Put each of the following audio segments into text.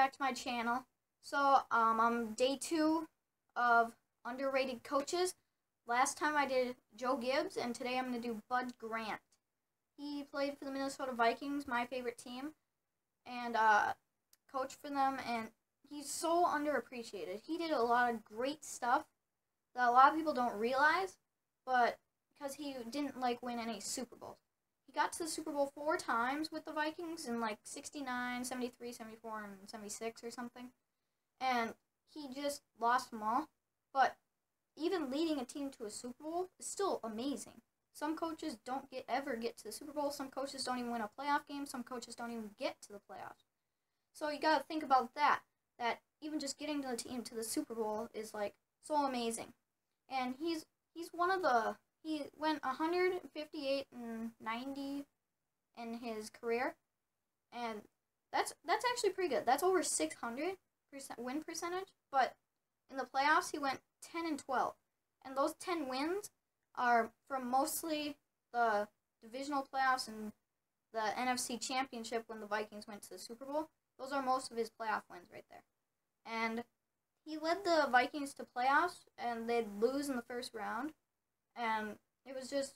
back to my channel. So, I'm day 2 of underrated coaches. Last time I did Joe Gibbs, and today I'm going to do Bud Grant. He played for the Minnesota Vikings, my favorite team, and coached for them, and he's so underappreciated. He did a lot of great stuff that a lot of people don't realize, but because he didn't win any Super Bowls. He got to the Super Bowl 4 times with the Vikings in 69, 73, 74, and 76 or something. And he just lost them all. But even leading a team to a Super Bowl is still amazing. Some coaches don't ever get to the Super Bowl. Some coaches don't even win a playoff game. Some coaches don't even get to the playoffs. So you got to think about that. That even just getting the team to the Super Bowl is so amazing. And he's one of the... He went 158 and 90 in his career, and that's actually pretty good. That's over 600% win percentage. But in the playoffs, he went 10 and 12, and those 10 wins are from mostly the divisional playoffs and the NFC Championship when the Vikings went to the Super Bowl. Those are most of his playoff wins right there, and he led the Vikings to playoffs, and they'd lose in the first round. And it was just,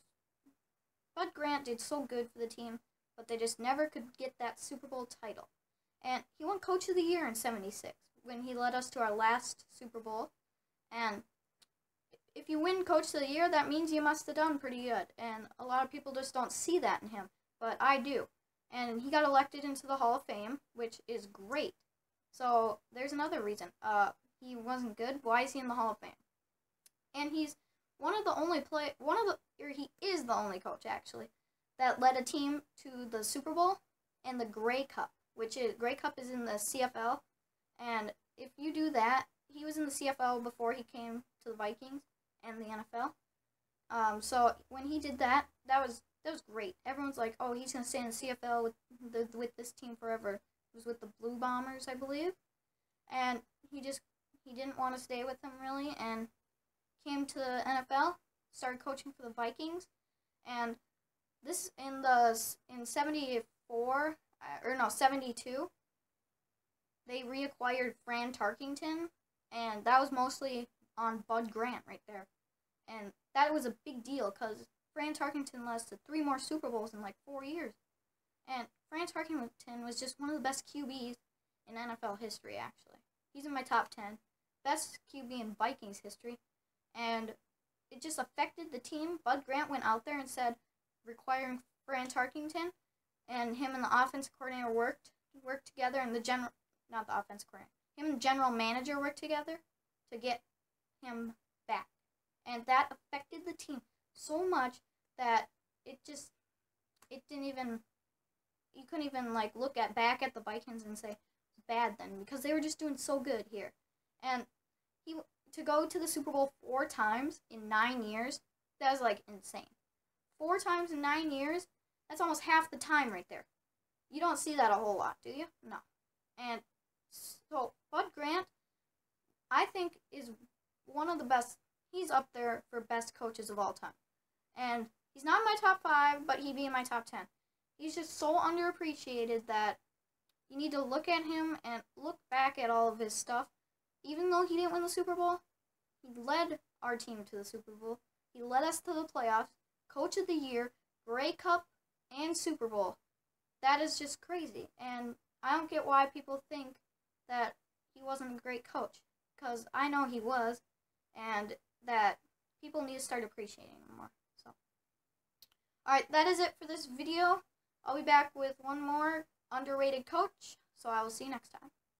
Bud Grant did so good for the team, but they just never could get that Super Bowl title. And he won Coach of the Year in '76 when he led us to our last Super Bowl. And if you win Coach of the Year, that means you must have done pretty good. And a lot of people just don't see that in him, but I do. And he got elected into the Hall of Fame, which is great. So there's another reason. He wasn't good. Why is he in the Hall of Fame? And he's he is the only coach actually that led a team to the Super Bowl and the Grey Cup, Grey Cup is in the CFL, and if you do that, he was in the CFL before he came to the Vikings and the NFL. So when he did that, that was great. Everyone's like, oh, he's gonna stay in the CFL with this team forever. It was with the Blue Bombers, I believe, and he didn't want to stay with them really, and came to the NFL, started coaching for the Vikings, and this in 72, they reacquired Fran Tarkington, and that was mostly on Bud Grant right there. And that was a big deal because Fran Tarkington led us to 3 more Super Bowls in 4 years. And Fran Tarkington was just one of the best QBs in NFL history, actually. He's in my top 10. Best QB in Vikings history. And it just affected the team. Bud Grant went out there and said, requiring Fran Tarkington, and him and the offensive coordinator worked together, and him and the general manager worked together to get him back. And that affected the team so much that you couldn't even look back at the Vikings and say it's bad then, because they were just doing so good here. And to go to the Super Bowl 4 times in 9 years, that was insane. 4 times in 9 years, that's almost half the time right there. You don't see that a whole lot, do you? No. And so Bud Grant, I think, is one of the best. He's up there for best coaches of all time. And he's not in my top 5, but he'd be in my top 10. He's just so underappreciated that you need to look at him and look back at all of his stuff. Even though he didn't win the Super Bowl, he led our team to the Super Bowl. He led us to the playoffs, Coach of the Year, Grey Cup, and Super Bowl. That is just crazy. And I don't get why people think that he wasn't a great coach, because I know he was, and that people need to start appreciating him more. So, alright, that is it for this video. I'll be back with one more underrated coach, so I will see you next time.